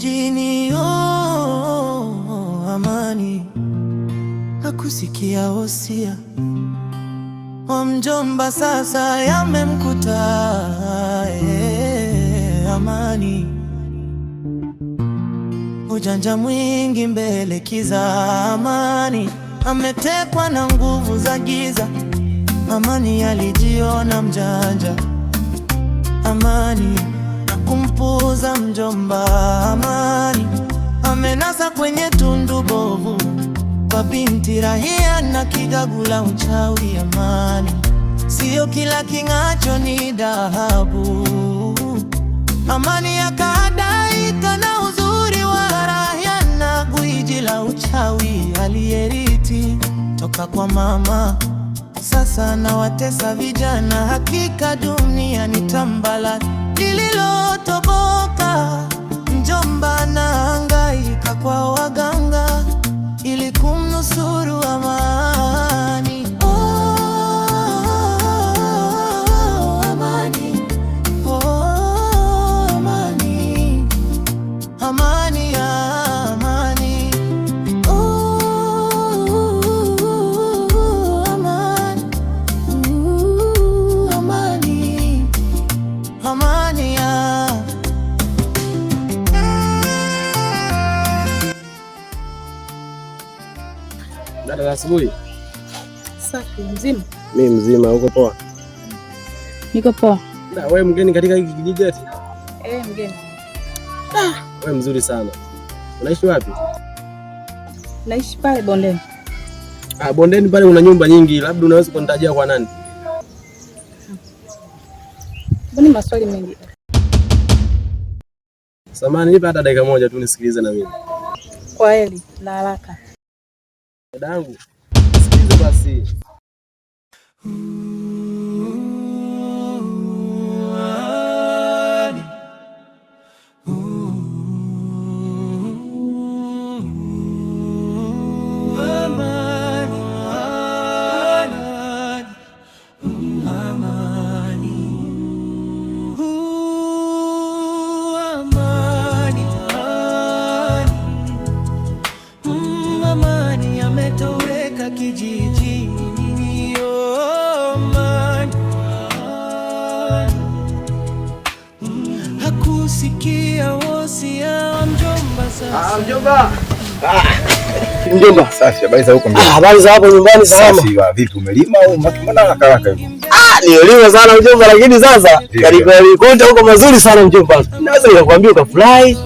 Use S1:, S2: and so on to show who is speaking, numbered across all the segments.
S1: kijijini, Amani hakusikia wosia wa mjomba, sasa yamemkuta Amani. Ujanja mwingi mbele kiza, Amani ametekwa na nguvu za giza. Amani alijiona mjanja, Amani kumpuza mjomba. Amani amenasa kwenye tundu bovu kwa binti rahia na kigagula uchawi. Amani sio kila king'acho ni dhahabu. Amani akadaika na uzuri wa rahia na gwiji la uchawi aliyeriti toka kwa mama. Sasa na watesa vijana, hakika dunia ni tambala lililotoboka. Mjomba na hangaika kwa waganga ili kumnusuru Amani. Amani, Amani, Amani ya Amani, Amani, Amani ya.
S2: Dada, asubuhi.
S3: Safi, mzima?
S2: Mimi mzima, uko poa?
S3: Niko poa.
S2: Na wewe mgeni katika hiki kijiji eti?
S3: Mgeni.
S2: Wewe mzuri sana. Unaishi wapi?
S3: Naishi pale bondeni.
S2: Bondeni pale una nyumba nyingi, labda unaweza kunitajia kwa nani?
S3: Mbona maswali mengi?
S2: Samahani, nipe hata dakika moja tu nisikilize na mimi.
S3: Kwa heri, na haraka.
S2: Dadangu, sikiliza basi.
S1: Amani ametoweka kijijini, Amani hakusikia wosia wa mjomba. Sasa
S2: Mjomba.
S4: Mjomba, safi. Habari za huko mjomba?
S2: Habari za hapo nyumbani salama.
S4: Safi. Vipi, umelima au mbona haraka hivi?
S2: Nielima sana mjomba, lakini sasa kalikuta huko mazuri sana mjomba. Naweza nikakwambia ukafurahi.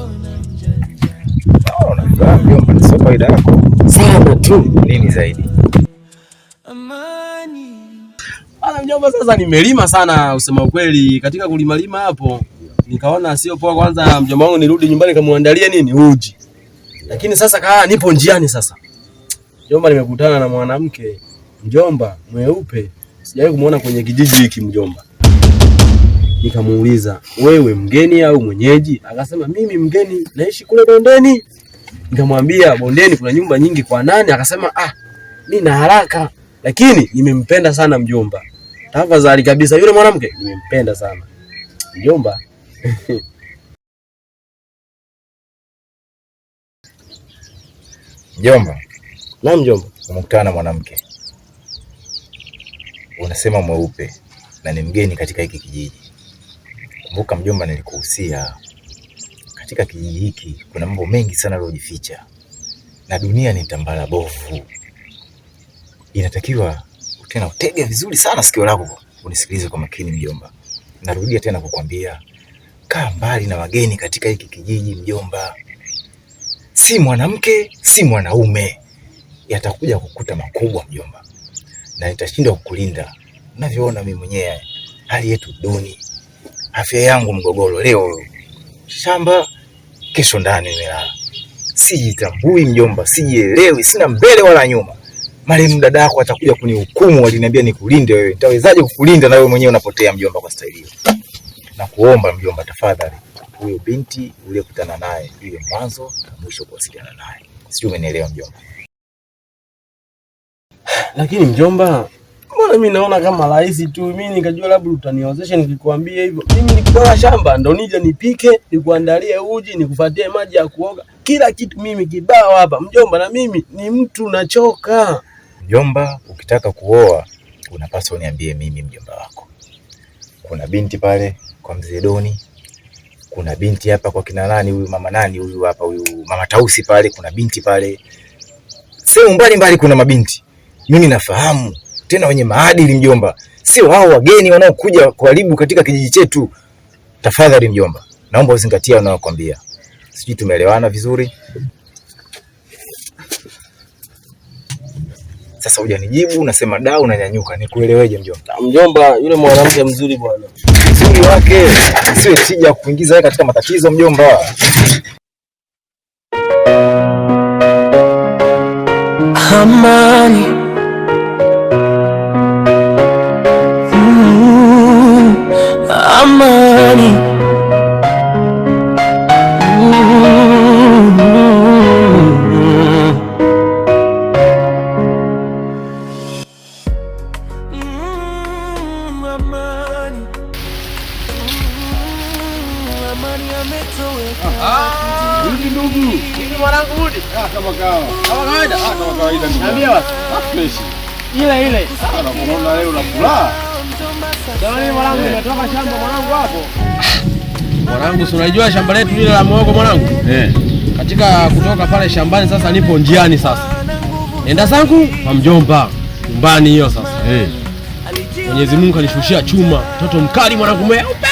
S4: Unafurahi mjomba, ni faida yako
S2: sana tu.
S4: Nini zaidi?
S1: Amani.
S2: Mjomba, sasa nimelima sana usema ukweli. Katika kulima hapo nikaona sio poa, kwanza mjomba wangu nirudi nyumbani kamuandalie nini uji. Lakini sasa nipo njiani sasa. Mjomba, nimekutana na mwanamke mjomba mweupe. Sijawahi kumuona kwenye kijiji hiki mjomba. Nikamuuliza, wewe mgeni au mwenyeji? Akasema mimi mgeni, naishi kule bondeni. Nikamwambia bondeni kuna nyumba nyingi kwa nani? Akasema mimi na haraka, lakini nimempenda sana mjomba. Tafadhali kabisa, yule mwanamke nimempenda sana mjomba.
S4: Mjomba.
S2: Na mjomba,
S4: umekutana na mwanamke unasema mweupe na ni mgeni katika hiki kijiji. Kumbuka mjomba, nilikuhusia katika kijiji hiki kuna mambo mengi sana yaliyojificha na dunia ni tambara bovu. Inatakiwa tena utege vizuri sana sikio lako unisikilize kwa makini mjomba. Narudia tena kukwambia, kaa mbali na wageni katika hiki kijiji mjomba. Si mwanamke, si mwanaume, yatakuja kukuta makubwa mjomba, na nitashindwa kukulinda. Unavyoona mimi mwenyewe hali yetu duni, afya yangu mgogoro, leo shamba kesho ndani nimelala. Sijitambui mjomba, sijielewi, sina mbele wala nyuma. Marehemu dada yako atakuja kunihukumu, waliniambia nikulinde wewe. Nitawezaje kukulinda na wewe mwenyewe unapotea mjomba kwa staili hiyo? Na kuomba mjomba, tafadhali, huyo binti uliyekutana naye iwe mwanzo na mwisho kuwasiliana naye. Sijui umenielewa mjomba.
S2: Lakini mjomba, Mbona mimi naona kama rahisi tu. Mimi nikajua labda utaniozesha nikikwambia hivyo. Mimi nikutoa shamba ndo nije nipike, nikuandalie uji, nikufuatie maji ya kuoga. Kila kitu mimi kibao hapa. Mjomba, na mimi ni mtu nachoka.
S4: Mjomba, ukitaka kuoa unapaswa uniambie mimi mjomba wako. Kuna binti pale kwa mzee Doni. Kuna binti hapa kwa kina nani huyu mama nani huyu hapa huyu mama Tausi pale, kuna binti pale. Sio mbali kuna mabinti. Mimi nafahamu tena wenye maadili mjomba. Sio hao wageni wanaokuja kuharibu katika kijiji chetu. Tafadhali mjomba, naomba uzingatie wanaokuambia. Sijui tumeelewana vizuri? Sasa hujanijibu, unasema da, unanyanyuka. Nikueleweje mjomba?
S2: Mjomba, yule mwanamke mzuri bwana.
S4: Mzuri wake sio tija kuingiza wewe katika matatizo mjomba.
S1: Amani, amani, amani ametoweka.
S2: Hivi ndugu, hivi mwanangu rudi.
S5: Kama kawa.
S2: Kama kawaida.
S5: Kama kawaida ndugu.
S2: Niambia basi.
S5: Fresh.
S2: Ile.
S5: Unaona leo unakula?
S2: Jamani mwanangu, nimetoka shamba mwanangu hapo. Mwanangu, si unajua shamba letu lile la muhogo mwanangu? Katika kutoka pale shambani sasa nipo njiani sasa. Nenda zangu kwa mjomba. Nyumbani hiyo sasa. Mwenyezi Mungu kanishushia chuma. Mtoto mkali mwanangu mweupe.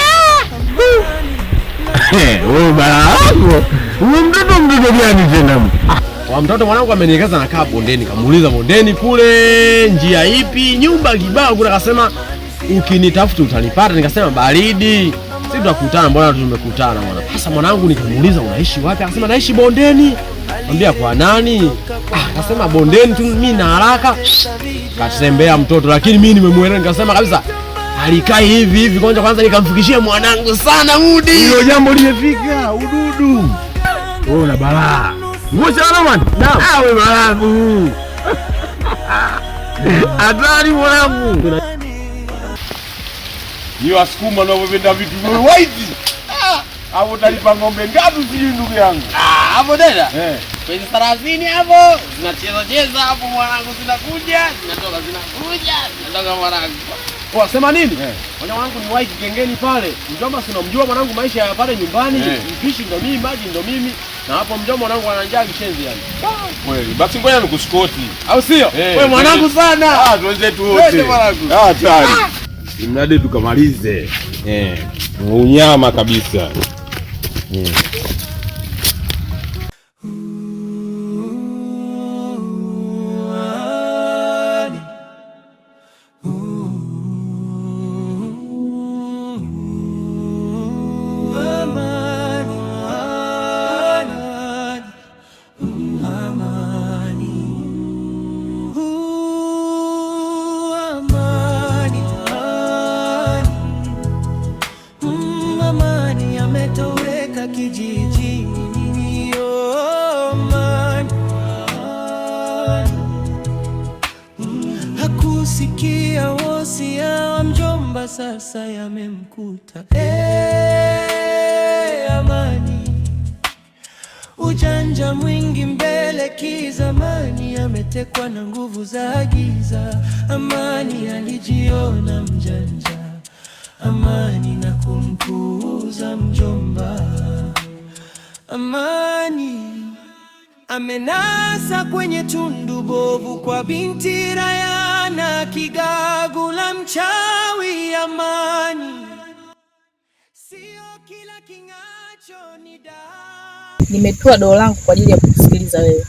S5: Wewe baraako. Wewe mtoto gani tena?
S2: Kwa mtoto mwanangu amenielekeza nakaa bondeni, kamuuliza bondeni kule njia ipi, nyumba kibao kule, akasema ukinitafuta utanipata. Nikasema baridi. Sisi tutakutana, mbona tumekutana bwana. Sasa mwanangu nikamuuliza unaishi wapi? Akasema naishi bondeni. Niambia kwa nani? Akasema bondeni tu, mimi na haraka. Kasembea mtoto, lakini mimi nimemuelewa, nikasema kabisa alikai hivi kwanza nikamfikishia mwanangu sana mudi.
S5: Hilo jambo limefika ududu. Wewe una balaa. Ngoja Roman.
S2: Naam.
S5: Wewe balangu. Hatari mwanangu. Ni wasukuma na wapenda vitu white. Hapo utalipa ng'ombe ngapi sijui ndugu yangu?
S2: Hapo dada. Pesa 30 hapo. Zinacheza hapo mwanangu, zinakuja, zinatoka mwanangu. Kwa sema nini? Mwanangu ni white gengeni pale. Mjomba si unamjua mwanangu, maisha ya pale nyumbani, mpishi ndo mimi, maji ndo mimi. Na hapo mjomba mwanangu ananjaa kishenzi yani.
S5: Kweli. Basi ngoja nikuskoti.
S2: Au sio? Wewe mwanangu sana.
S5: Tuenzetu wote. Hatari. Imradi tukamalize. Unyama kabisa.
S1: Hakusikia wosia wa mjomba, sasa yamemkuta. Amani, ujanja mwingi mbele kizamani, ametekwa na nguvu za giza. Amani alijiona mjanja, Amani na kumpuuza mjomba. Amani amenasa kwenye tundu bovu kwa binti Rayana, kigagu la mchawi. Amani sio kila king'acho ni dawa.
S3: Nimetoa doo langu kwa ajili ya kukusikiliza wewe.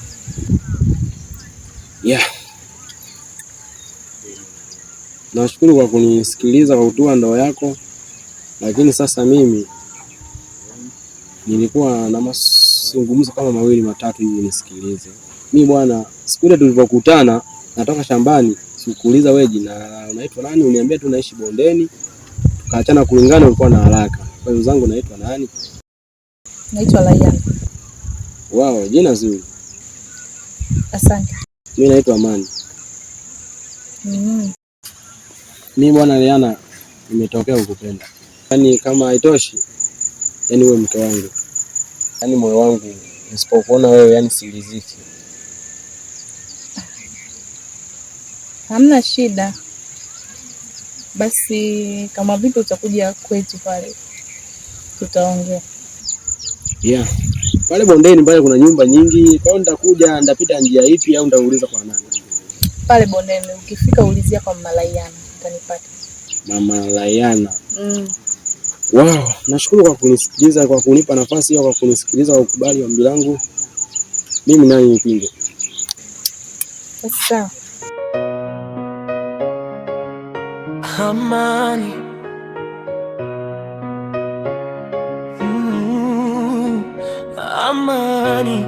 S2: Nashukuru kwa kunisikiliza, kwa kutoa ndoo yako, lakini sasa mimi nilikuwa na mazungumzo kama mawili matatu hivi nisikilize. Mimi bwana, siku ile tulipokutana natoka shambani, sikuuliza wewe jina unaitwa nani, uniambia tu naishi bondeni. Tukaachana kulingana, ulikuwa na haraka. Kwa hiyo zangu naitwa nani?
S3: Naitwa Rayana.
S2: Wow, jina zuri.
S3: Asante.
S2: Mimi naitwa Amani. Mimi bwana Liana nimetokea kukupenda. Yaani kama haitoshi, yaani wewe mke wangu. Yaani moyo wangu nisipokuona wewe yaani siridhiki.
S3: Hamna shida. Basi kama vipi utakuja kwetu pale? Tutaongea.
S2: Yeah. Pale bondeni pale kuna nyumba nyingi. Kwa hiyo nitakuja, ndapita njia ipi au ndauliza kwa nani?
S3: Pale bondeni ukifika ulizia kwa Mama Layana, utanipata. Mama
S2: Layana. Wow, nashukuru kwa kunisikiliza, kwa kunipa nafasi hiyo, kwa kunisikiliza, kwa kukubali ombi langu. Mimi nani nipinge?
S3: Sawa.
S1: Amani. Amani.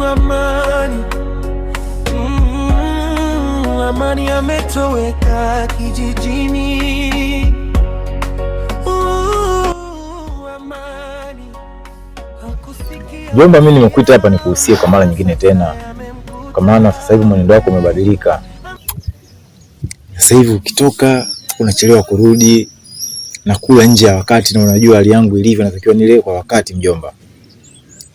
S1: Amani. Amani ametoweka kijijini.
S4: Mjomba, mimi nimekuita hapa nikuhusie kwa mara nyingine tena. Kwa maana sasa hivi mwenendo wako umebadilika. Sasa hivi ukitoka unachelewa kurudi na kula nje ya wakati, na unajua hali yangu ilivyo, natakiwa nile kwa wakati mjomba.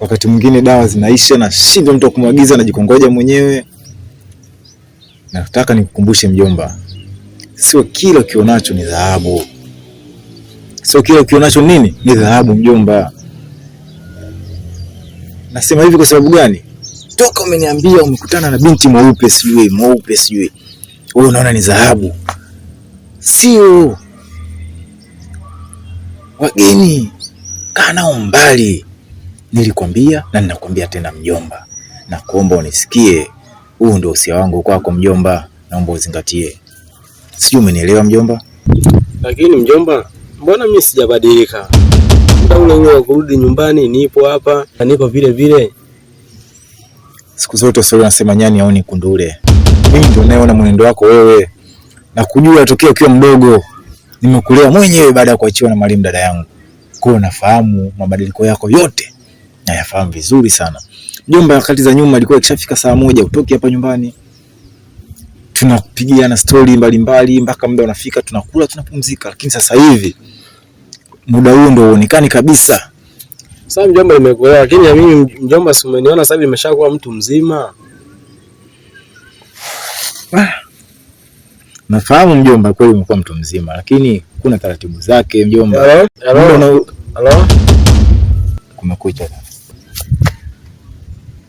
S4: Wakati mwingine dawa zinaisha na shindwa mtu kumwagiza na jikongoja mwenyewe. Nataka nikukumbushe mjomba, sio kila ukionacho ni dhahabu. Sio kila ukionacho nini? Ni dhahabu mjomba. Nasema hivi kwa sababu gani? Toka umeniambia umekutana na binti mweupe sijui. Wewe unaona ni dhahabu. Sio. Wageni kaa nao mbali. Nilikwambia na ninakwambia tena mjomba. Na kuomba unisikie. Huu ndio usia wangu kwako mjomba. Naomba uzingatie. Sijui umenielewa mjomba?
S2: Lakini mjomba, mbona mimi sijabadilika? Muda ule wa kurudi nyumbani nipo hapa, na niko vile vile.
S4: Siku zote sio unasema nyani au ni kundule. Mimi ndio naona mwenendo wako wewe. Na kujua tokea ukiwa mdogo. Nimekulea mwenyewe baada ya kuachiwa na mwalimu dada yangu. Kwa hiyo nafahamu mabadiliko yako yote. Na yafahamu vizuri sana. Mjomba, wakati za nyuma ilikuwa ikishafika saa 1 utoke hapa nyumbani. Tunapigiana story mbalimbali mpaka muda unafika tunakula tunapumzika. Lakini sasa hivi muda huo ndio uonekani kabisa.
S2: Sasa mjomba nimekuelewa, lakini mimi mjomba si umeniona sasa hivi nimeshakuwa mtu mzima.
S4: Nafahamu mjomba, kweli umekuwa mtu mzima, lakini kuna taratibu zake mjomba.
S2: Hello?
S4: Kumekucha.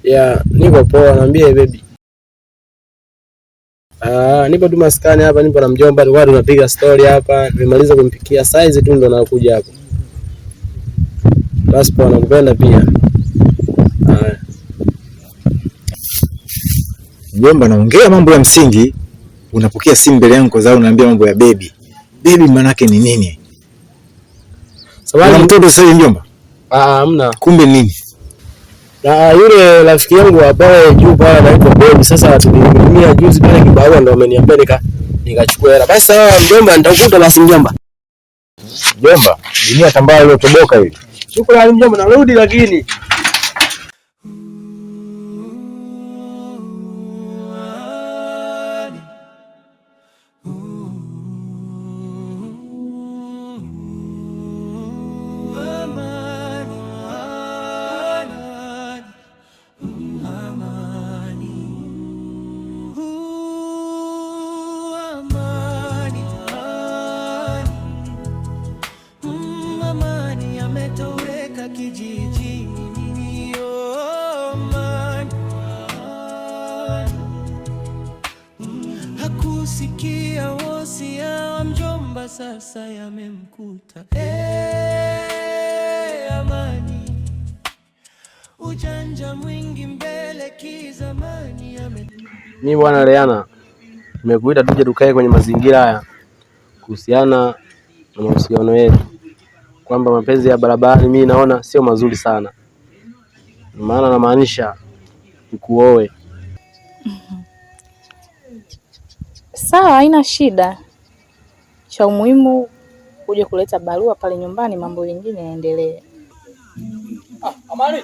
S2: Yeah, niko poa, naambia baby. Nipo tu maskani hapa, nipo na mjomba, tulikuwa tunapiga story hapa, nimemaliza kumpikia size tu ndo nakuja hapa. Basi poa, nakupenda pia.
S4: Mjomba, naongea mambo ya msingi, unapokea simu mbele yangu kwa unaniambia mambo ya baby. Baby maana yake ni nini? Sababu mtoto sasa mjomba?
S2: Hamna.
S4: Kumbe nini?
S2: Na yule rafiki yangu hapa juu pale anaitwa baby. Sasa tulimtumia juzi pale kibarua ndo ameniambia nikachukua hela. Basi sawa mjomba, nitakukuta basi mjomba.
S4: Mjomba, dunia tambaa ile toboka hivi.
S2: Shukrani mjomba, narudi lakini.
S1: Hakusikia wosia wa mjomba, sasa yamemkuta. Amani, ujanja mwingi mbele kizamani.
S2: Mimi bwana Liana, nimekuita tuje tukae kwenye mazingira haya kuhusiana na mahusiano yetu, kwamba mapenzi ya barabarani mimi naona sio mazuri sana. Maana namaanisha nikuoe.
S3: Sawa, haina shida. Cha umuhimu uje kuleta barua pale nyumbani, mambo mengine yaendelee.
S2: Amani.